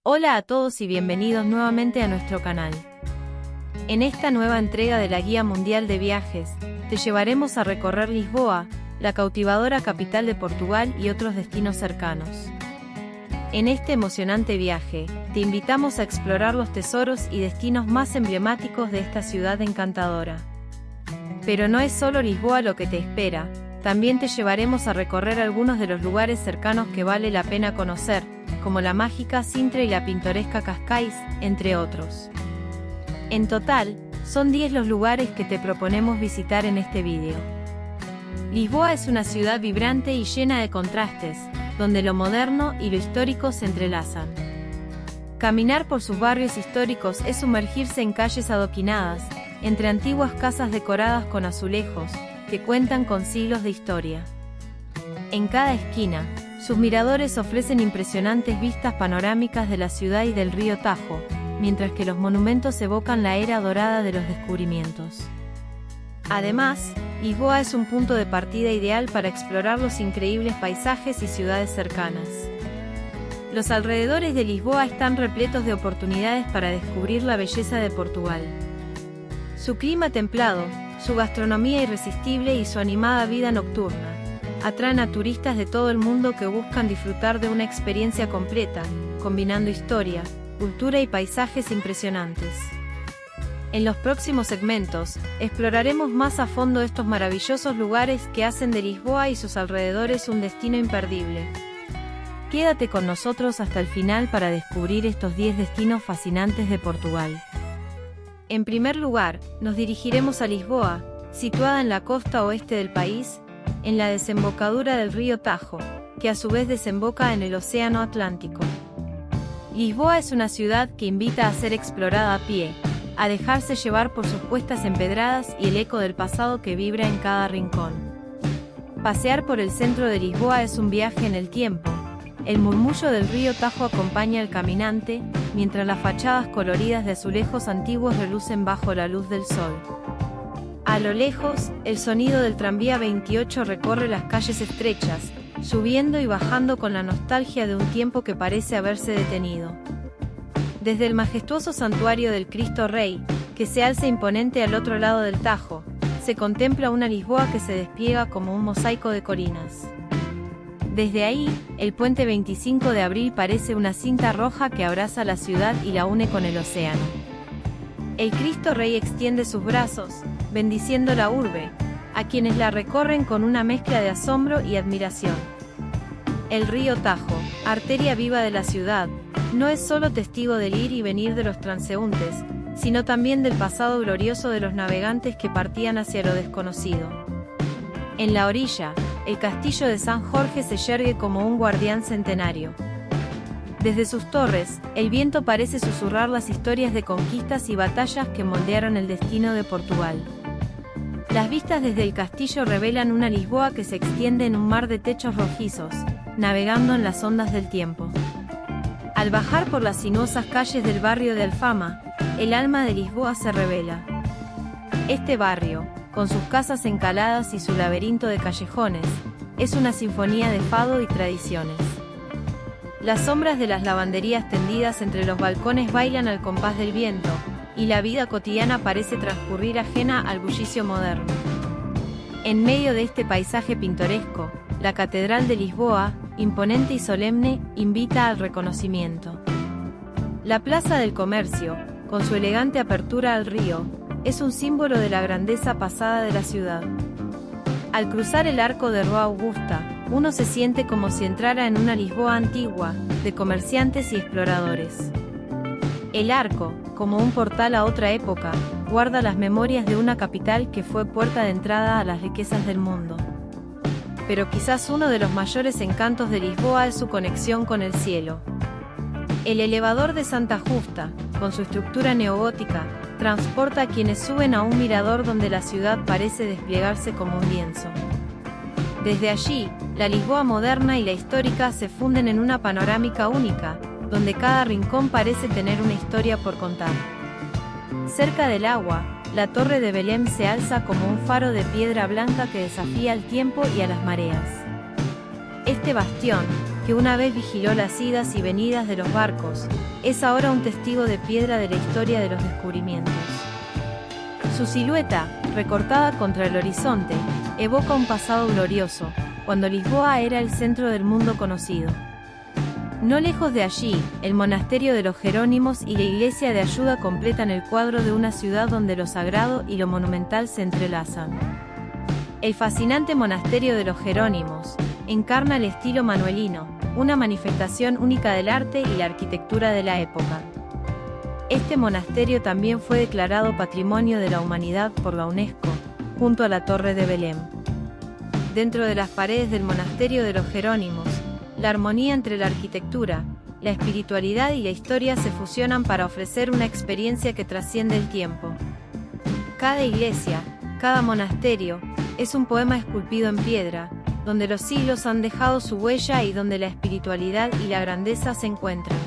Hola a todos y bienvenidos nuevamente a nuestro canal. En esta nueva entrega de la Guía Mundial de Viajes, te llevaremos a recorrer Lisboa, la cautivadora capital de Portugal y otros destinos cercanos. En este emocionante viaje, te invitamos a explorar los tesoros y destinos más emblemáticos de esta ciudad encantadora. Pero no es solo Lisboa lo que te espera, también te llevaremos a recorrer algunos de los lugares cercanos que vale la pena conocer, como la mágica Sintra y la pintoresca Cascais, entre otros. En total, son 10 los lugares que te proponemos visitar en este vídeo. Lisboa es una ciudad vibrante y llena de contrastes, donde lo moderno y lo histórico se entrelazan. Caminar por sus barrios históricos es sumergirse en calles adoquinadas, entre antiguas casas decoradas con azulejos, que cuentan con siglos de historia. En cada esquina, sus miradores ofrecen impresionantes vistas panorámicas de la ciudad y del río Tajo, mientras que los monumentos evocan la era dorada de los descubrimientos. Además, Lisboa es un punto de partida ideal para explorar los increíbles paisajes y ciudades cercanas. Los alrededores de Lisboa están repletos de oportunidades para descubrir la belleza de Portugal. Su clima templado, su gastronomía irresistible y su animada vida nocturna atraen a turistas de todo el mundo que buscan disfrutar de una experiencia completa, combinando historia, cultura y paisajes impresionantes. En los próximos segmentos, exploraremos más a fondo estos maravillosos lugares que hacen de Lisboa y sus alrededores un destino imperdible. Quédate con nosotros hasta el final para descubrir estos 10 destinos fascinantes de Portugal. En primer lugar, nos dirigiremos a Lisboa, situada en la costa oeste del país, en la desembocadura del río Tajo, que a su vez desemboca en el Océano Atlántico. Lisboa es una ciudad que invita a ser explorada a pie, a dejarse llevar por sus puestas empedradas y el eco del pasado que vibra en cada rincón. Pasear por el centro de Lisboa es un viaje en el tiempo. El murmullo del río Tajo acompaña al caminante, mientras las fachadas coloridas de azulejos antiguos relucen bajo la luz del sol. A lo lejos, el sonido del tranvía 28 recorre las calles estrechas, subiendo y bajando con la nostalgia de un tiempo que parece haberse detenido. Desde el majestuoso santuario del Cristo Rey, que se alza imponente al otro lado del Tajo, se contempla una Lisboa que se despliega como un mosaico de colinas. Desde ahí, el puente 25 de abril parece una cinta roja que abraza la ciudad y la une con el océano. El Cristo Rey extiende sus brazos, bendiciendo la urbe, a quienes la recorren con una mezcla de asombro y admiración. El río Tajo, arteria viva de la ciudad, no es solo testigo del ir y venir de los transeúntes, sino también del pasado glorioso de los navegantes que partían hacia lo desconocido. En la orilla, el castillo de San Jorge se yergue como un guardián centenario. Desde sus torres, el viento parece susurrar las historias de conquistas y batallas que moldearon el destino de Portugal. Las vistas desde el castillo revelan una Lisboa que se extiende en un mar de techos rojizos, navegando en las ondas del tiempo. Al bajar por las sinuosas calles del barrio de Alfama, el alma de Lisboa se revela. Este barrio, con sus casas encaladas y su laberinto de callejones, es una sinfonía de fado y tradiciones. Las sombras de las lavanderías tendidas entre los balcones bailan al compás del viento, y la vida cotidiana parece transcurrir ajena al bullicio moderno. En medio de este paisaje pintoresco, la Catedral de Lisboa, imponente y solemne, invita al reconocimiento. La Plaza del Comercio, con su elegante apertura al río, es un símbolo de la grandeza pasada de la ciudad. Al cruzar el arco de Rua Augusta, uno se siente como si entrara en una Lisboa antigua, de comerciantes y exploradores. El arco, como un portal a otra época, guarda las memorias de una capital que fue puerta de entrada a las riquezas del mundo. Pero quizás uno de los mayores encantos de Lisboa es su conexión con el cielo. El elevador de Santa Justa, con su estructura neogótica, transporta a quienes suben a un mirador donde la ciudad parece desplegarse como un lienzo. Desde allí, la Lisboa moderna y la histórica se funden en una panorámica única, donde cada rincón parece tener una historia por contar. Cerca del agua, la Torre de Belém se alza como un faro de piedra blanca que desafía al tiempo y a las mareas. Este bastión, que una vez vigiló las idas y venidas de los barcos, es ahora un testigo de piedra de la historia de los descubrimientos. Su silueta, recortada contra el horizonte, evoca un pasado glorioso, cuando Lisboa era el centro del mundo conocido. No lejos de allí, el monasterio de los Jerónimos y la iglesia de ayuda completan el cuadro de una ciudad donde lo sagrado y lo monumental se entrelazan. El fascinante monasterio de los Jerónimos encarna el estilo manuelino, una manifestación única del arte y la arquitectura de la época. Este monasterio también fue declarado Patrimonio de la Humanidad por la UNESCO, junto a la Torre de Belém. Dentro de las paredes del monasterio de los Jerónimos, la armonía entre la arquitectura, la espiritualidad y la historia se fusionan para ofrecer una experiencia que trasciende el tiempo. Cada iglesia, cada monasterio, es un poema esculpido en piedra, donde los siglos han dejado su huella y donde la espiritualidad y la grandeza se encuentran.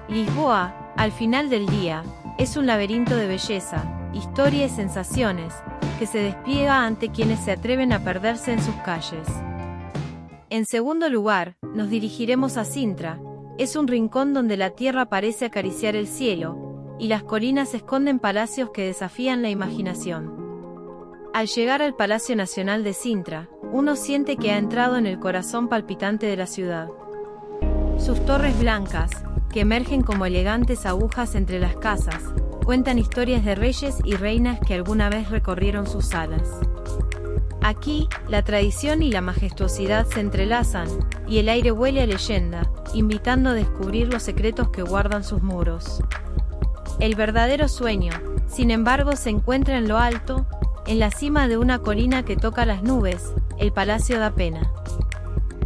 Lisboa, al final del día, es un laberinto de belleza, historia y sensaciones, que se despliega ante quienes se atreven a perderse en sus calles. En segundo lugar, nos dirigiremos a Sintra. Es un rincón donde la tierra parece acariciar el cielo, y las colinas esconden palacios que desafían la imaginación. Al llegar al Palacio Nacional de Sintra, uno siente que ha entrado en el corazón palpitante de la ciudad. Sus torres blancas, que emergen como elegantes agujas entre las casas, cuentan historias de reyes y reinas que alguna vez recorrieron sus salas. Aquí, la tradición y la majestuosidad se entrelazan, y el aire huele a leyenda, invitando a descubrir los secretos que guardan sus muros. El verdadero sueño, sin embargo, se encuentra en lo alto, en la cima de una colina que toca las nubes, el Palacio da Pena.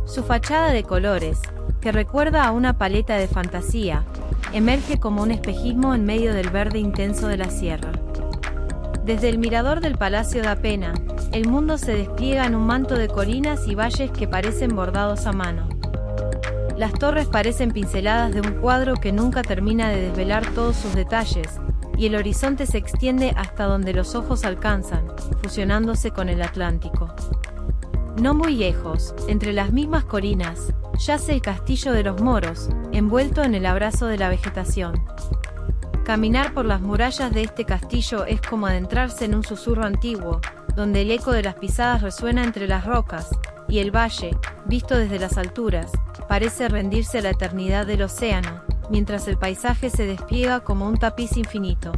Su fachada de colores, que recuerda a una paleta de fantasía, emerge como un espejismo en medio del verde intenso de la sierra. Desde el mirador del Palacio da Pena, el mundo se despliega en un manto de colinas y valles que parecen bordados a mano. Las torres parecen pinceladas de un cuadro que nunca termina de desvelar todos sus detalles, y el horizonte se extiende hasta donde los ojos alcanzan, fusionándose con el Atlántico. No muy lejos, entre las mismas colinas, yace el castillo de los moros, envuelto en el abrazo de la vegetación. Caminar por las murallas de este castillo es como adentrarse en un susurro antiguo, donde el eco de las pisadas resuena entre las rocas, y el valle, visto desde las alturas, parece rendirse a la eternidad del océano, mientras el paisaje se despliega como un tapiz infinito.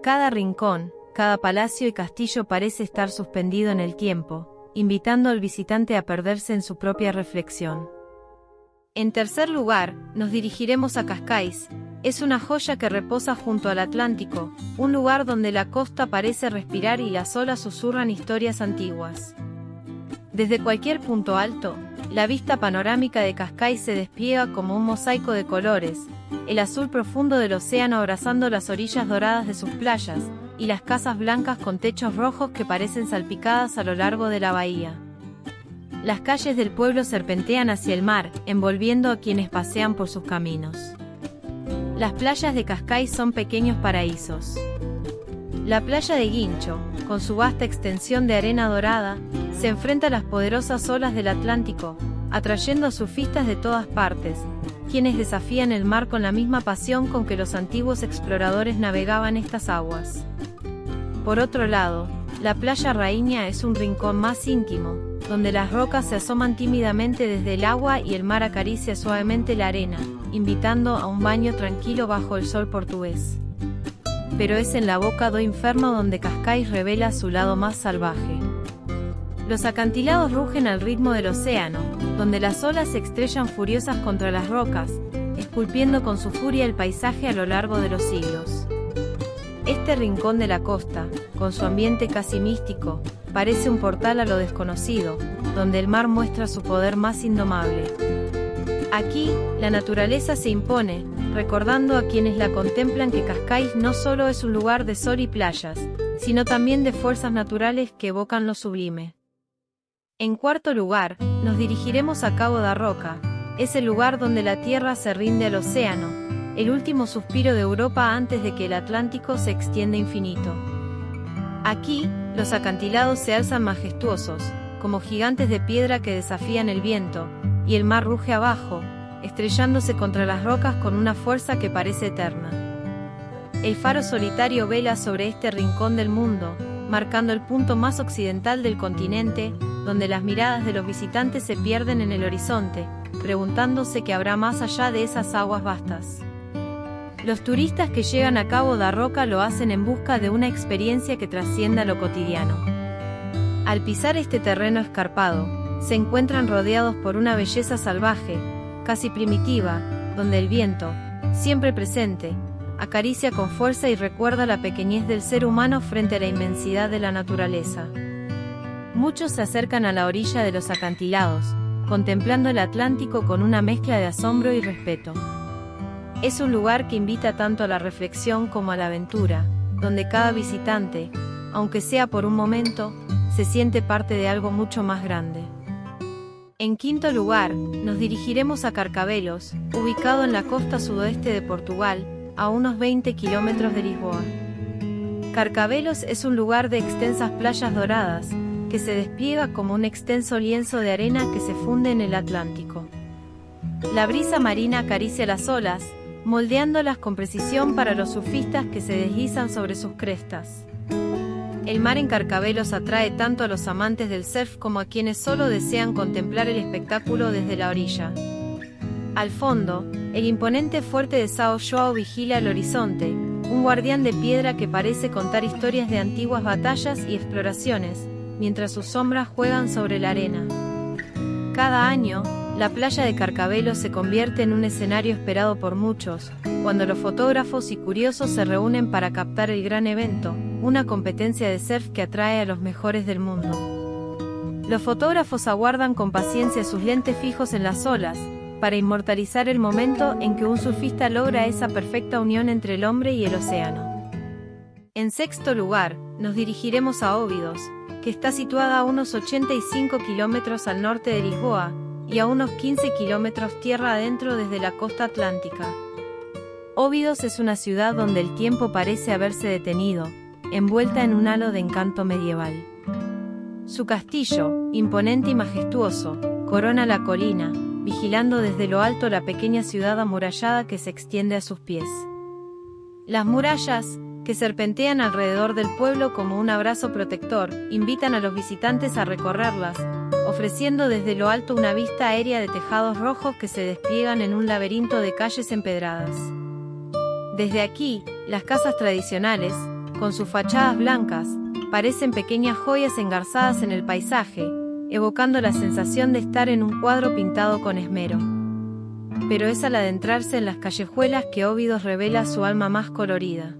Cada rincón, cada palacio y castillo parece estar suspendido en el tiempo, invitando al visitante a perderse en su propia reflexión. En tercer lugar, nos dirigiremos a Cascais. Es una joya que reposa junto al Atlántico, un lugar donde la costa parece respirar y las olas susurran historias antiguas. Desde cualquier punto alto, la vista panorámica de Cascais se despliega como un mosaico de colores, el azul profundo del océano abrazando las orillas doradas de sus playas, y las casas blancas con techos rojos que parecen salpicadas a lo largo de la bahía. Las calles del pueblo serpentean hacia el mar, envolviendo a quienes pasean por sus caminos. Las playas de Cascais son pequeños paraísos. La playa de Guincho, con su vasta extensión de arena dorada, se enfrenta a las poderosas olas del Atlántico, atrayendo a surfistas de todas partes, quienes desafían el mar con la misma pasión con que los antiguos exploradores navegaban estas aguas. Por otro lado, la playa Rainha es un rincón más íntimo, donde las rocas se asoman tímidamente desde el agua y el mar acaricia suavemente la arena, invitando a un baño tranquilo bajo el sol portugués. Pero es en la boca do inferno donde Cascais revela su lado más salvaje. Los acantilados rugen al ritmo del océano, donde las olas se estrellan furiosas contra las rocas, esculpiendo con su furia el paisaje a lo largo de los siglos. Este rincón de la costa, con su ambiente casi místico, parece un portal a lo desconocido, donde el mar muestra su poder más indomable. Aquí, la naturaleza se impone, recordando a quienes la contemplan que Cascais no solo es un lugar de sol y playas, sino también de fuerzas naturales que evocan lo sublime. En cuarto lugar, nos dirigiremos a Cabo da Roca. Es el lugar donde la tierra se rinde al océano, el último suspiro de Europa antes de que el Atlántico se extienda infinito. Aquí, los acantilados se alzan majestuosos, como gigantes de piedra que desafían el viento, y el mar ruge abajo, estrellándose contra las rocas con una fuerza que parece eterna. El faro solitario vela sobre este rincón del mundo, marcando el punto más occidental del continente, donde las miradas de los visitantes se pierden en el horizonte, preguntándose qué habrá más allá de esas aguas vastas. Los turistas que llegan a Cabo da Roca lo hacen en busca de una experiencia que trascienda lo cotidiano. Al pisar este terreno escarpado, se encuentran rodeados por una belleza salvaje, casi primitiva, donde el viento, siempre presente, acaricia con fuerza y recuerda la pequeñez del ser humano frente a la inmensidad de la naturaleza. Muchos se acercan a la orilla de los acantilados, contemplando el Atlántico con una mezcla de asombro y respeto. Es un lugar que invita tanto a la reflexión como a la aventura, donde cada visitante, aunque sea por un momento, se siente parte de algo mucho más grande. En quinto lugar, nos dirigiremos a Carcavelos, ubicado en la costa sudoeste de Portugal, a unos 20 kilómetros de Lisboa. Carcavelos es un lugar de extensas playas doradas, que se despliega como un extenso lienzo de arena que se funde en el Atlántico. La brisa marina acaricia las olas, moldeándolas con precisión para los surfistas que se deslizan sobre sus crestas. El mar en Carcavelos atrae tanto a los amantes del surf como a quienes solo desean contemplar el espectáculo desde la orilla. Al fondo, el imponente fuerte de São João vigila el horizonte, un guardián de piedra que parece contar historias de antiguas batallas y exploraciones, mientras sus sombras juegan sobre la arena. Cada año, la playa de Carcavelos se convierte en un escenario esperado por muchos, cuando los fotógrafos y curiosos se reúnen para captar el gran evento, una competencia de surf que atrae a los mejores del mundo. Los fotógrafos aguardan con paciencia sus lentes fijos en las olas, para inmortalizar el momento en que un surfista logra esa perfecta unión entre el hombre y el océano. En sexto lugar, nos dirigiremos a Óbidos, que está situada a unos 85 kilómetros al norte de Lisboa, y a unos 15 kilómetros tierra adentro desde la costa atlántica. Óbidos es una ciudad donde el tiempo parece haberse detenido, envuelta en un halo de encanto medieval. Su castillo, imponente y majestuoso, corona la colina, vigilando desde lo alto la pequeña ciudad amurallada que se extiende a sus pies. Las murallas, que serpentean alrededor del pueblo como un abrazo protector, invitan a los visitantes a recorrerlas, ofreciendo desde lo alto una vista aérea de tejados rojos que se despliegan en un laberinto de calles empedradas. Desde aquí, las casas tradicionales, con sus fachadas blancas, parecen pequeñas joyas engarzadas en el paisaje, evocando la sensación de estar en un cuadro pintado con esmero. Pero es al adentrarse en las callejuelas que Óbidos revela su alma más colorida.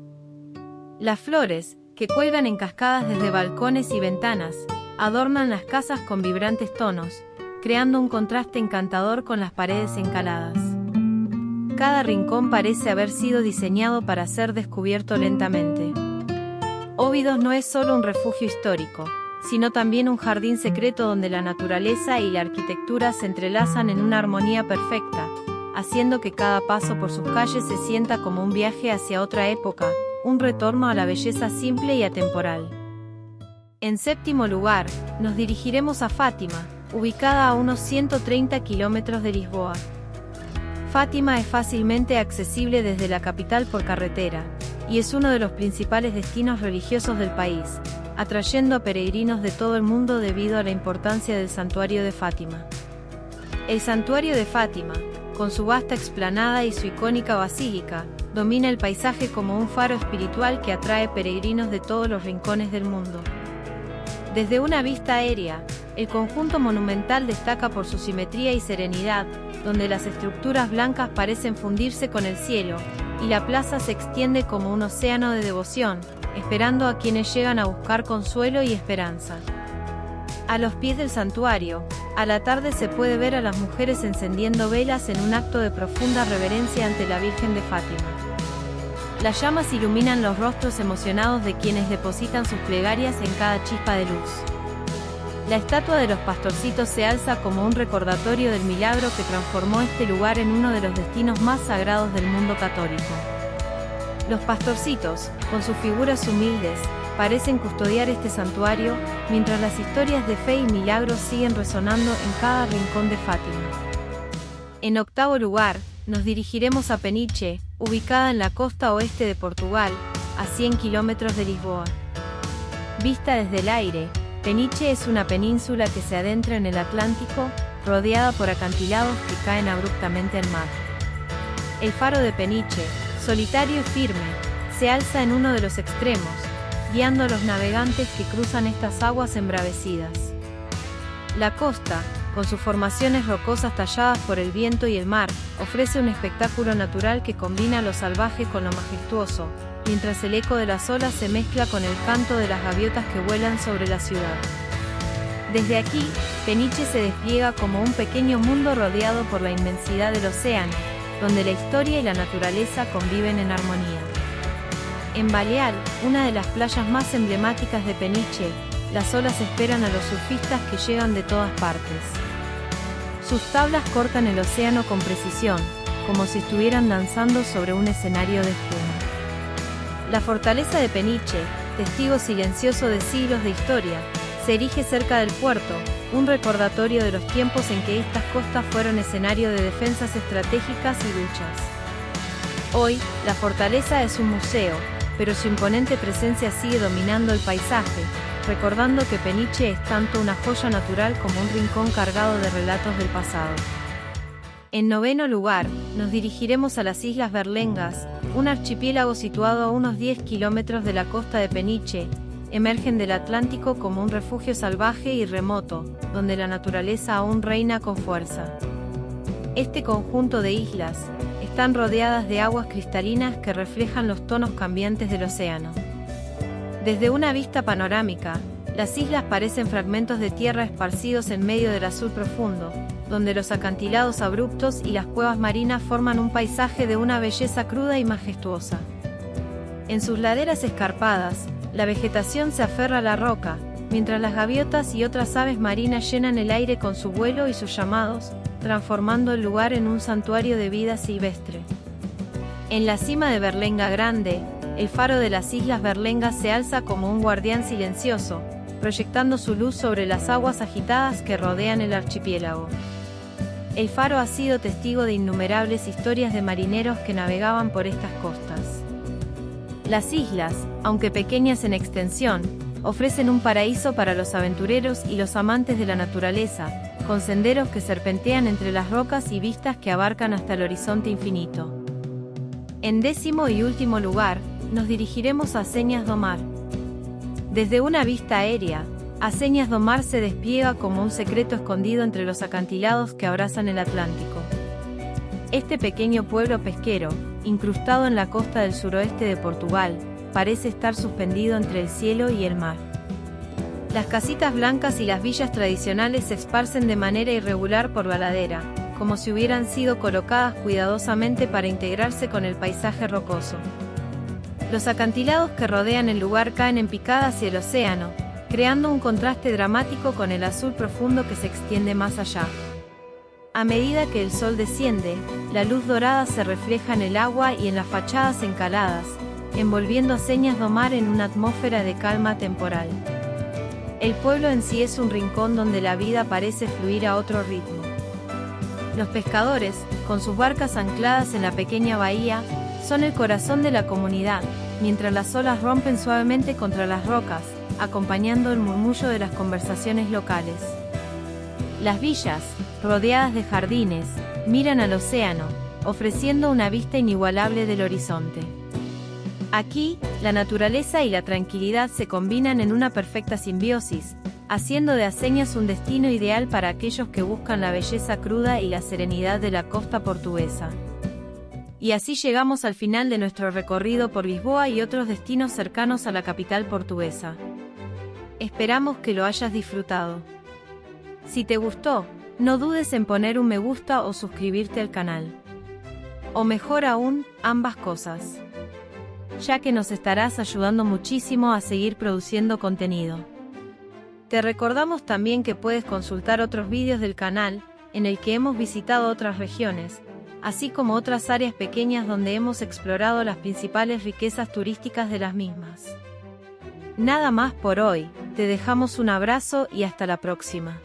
Las flores, que cuelgan en cascadas desde balcones y ventanas, adornan las casas con vibrantes tonos, creando un contraste encantador con las paredes encaladas. Cada rincón parece haber sido diseñado para ser descubierto lentamente. Óbidos no es solo un refugio histórico, sino también un jardín secreto donde la naturaleza y la arquitectura se entrelazan en una armonía perfecta, haciendo que cada paso por sus calles se sienta como un viaje hacia otra época, un retorno a la belleza simple y atemporal. En séptimo lugar, nos dirigiremos a Fátima, ubicada a unos 130 kilómetros de Lisboa. Fátima es fácilmente accesible desde la capital por carretera, y es uno de los principales destinos religiosos del país, atrayendo a peregrinos de todo el mundo debido a la importancia del santuario de Fátima. El santuario de Fátima, con su vasta explanada y su icónica basílica, domina el paisaje como un faro espiritual que atrae peregrinos de todos los rincones del mundo. Desde una vista aérea, el conjunto monumental destaca por su simetría y serenidad, donde las estructuras blancas parecen fundirse con el cielo, y la plaza se extiende como un océano de devoción, esperando a quienes llegan a buscar consuelo y esperanza. A los pies del santuario, a la tarde se puede ver a las mujeres encendiendo velas en un acto de profunda reverencia ante la Virgen de Fátima. Las llamas iluminan los rostros emocionados de quienes depositan sus plegarias en cada chispa de luz. La estatua de los pastorcitos se alza como un recordatorio del milagro que transformó este lugar en uno de los destinos más sagrados del mundo católico. Los pastorcitos, con sus figuras humildes, parecen custodiar este santuario, mientras las historias de fe y milagros siguen resonando en cada rincón de Fátima. En octavo lugar, nos dirigiremos a Peniche, ubicada en la costa oeste de Portugal, a 100 kilómetros de Lisboa. Vista desde el aire, Peniche es una península que se adentra en el Atlántico, rodeada por acantilados que caen abruptamente al mar. El faro de Peniche, solitario y firme, se alza en uno de los extremos, guiando a los navegantes que cruzan estas aguas embravecidas. La costa, con sus formaciones rocosas talladas por el viento y el mar, ofrece un espectáculo natural que combina lo salvaje con lo majestuoso, mientras el eco de las olas se mezcla con el canto de las gaviotas que vuelan sobre la ciudad. Desde aquí, Peniche se despliega como un pequeño mundo rodeado por la inmensidad del océano, donde la historia y la naturaleza conviven en armonía. En Baleal, una de las playas más emblemáticas de Peniche, las olas esperan a los surfistas que llegan de todas partes. Sus tablas cortan el océano con precisión, como si estuvieran danzando sobre un escenario de espuma. La fortaleza de Peniche, testigo silencioso de siglos de historia, se erige cerca del puerto, un recordatorio de los tiempos en que estas costas fueron escenario de defensas estratégicas y luchas. Hoy, la fortaleza es un museo, pero su imponente presencia sigue dominando el paisaje, recordando que Peniche es tanto una joya natural como un rincón cargado de relatos del pasado. En noveno lugar, nos dirigiremos a las Islas Berlengas, un archipiélago situado a unos 10 kilómetros de la costa de Peniche. Emergen del Atlántico como un refugio salvaje y remoto, donde la naturaleza aún reina con fuerza. Este conjunto de islas están rodeadas de aguas cristalinas que reflejan los tonos cambiantes del océano. Desde una vista panorámica, las islas parecen fragmentos de tierra esparcidos en medio del azul profundo, donde los acantilados abruptos y las cuevas marinas forman un paisaje de una belleza cruda y majestuosa. En sus laderas escarpadas, la vegetación se aferra a la roca, mientras las gaviotas y otras aves marinas llenan el aire con su vuelo y sus llamados, transformando el lugar en un santuario de vida silvestre. En la cima de Berlenga Grande, el faro de las Islas Berlengas se alza como un guardián silencioso, proyectando su luz sobre las aguas agitadas que rodean el archipiélago. El faro ha sido testigo de innumerables historias de marineros que navegaban por estas costas. Las islas, aunque pequeñas en extensión, ofrecen un paraíso para los aventureros y los amantes de la naturaleza, con senderos que serpentean entre las rocas y vistas que abarcan hasta el horizonte infinito. En décimo y último lugar, nos dirigiremos a Aceñas do Mar. Desde una vista aérea, Aceñas do Mar se despliega como un secreto escondido entre los acantilados que abrazan el Atlántico. Este pequeño pueblo pesquero, incrustado en la costa del suroeste de Portugal, parece estar suspendido entre el cielo y el mar. Las casitas blancas y las villas tradicionales se esparcen de manera irregular por la ladera, como si hubieran sido colocadas cuidadosamente para integrarse con el paisaje rocoso. Los acantilados que rodean el lugar caen en picada hacia el océano, creando un contraste dramático con el azul profundo que se extiende más allá. A medida que el sol desciende, la luz dorada se refleja en el agua y en las fachadas encaladas, envolviendo Aceñas do Mar en una atmósfera de calma temporal. El pueblo en sí es un rincón donde la vida parece fluir a otro ritmo. Los pescadores, con sus barcas ancladas en la pequeña bahía, son el corazón de la comunidad, mientras las olas rompen suavemente contra las rocas, acompañando el murmullo de las conversaciones locales. Las villas, rodeadas de jardines, miran al océano, ofreciendo una vista inigualable del horizonte. Aquí, la naturaleza y la tranquilidad se combinan en una perfecta simbiosis, haciendo de Aceñas un destino ideal para aquellos que buscan la belleza cruda y la serenidad de la costa portuguesa. Y así llegamos al final de nuestro recorrido por Lisboa y otros destinos cercanos a la capital portuguesa. Esperamos que lo hayas disfrutado. Si te gustó, no dudes en poner un me gusta o suscribirte al canal. O mejor aún, ambas cosas, ya que nos estarás ayudando muchísimo a seguir produciendo contenido. Te recordamos también que puedes consultar otros vídeos del canal, en el que hemos visitado otras regiones, así como otras áreas pequeñas donde hemos explorado las principales riquezas turísticas de las mismas. Nada más por hoy, te dejamos un abrazo y hasta la próxima.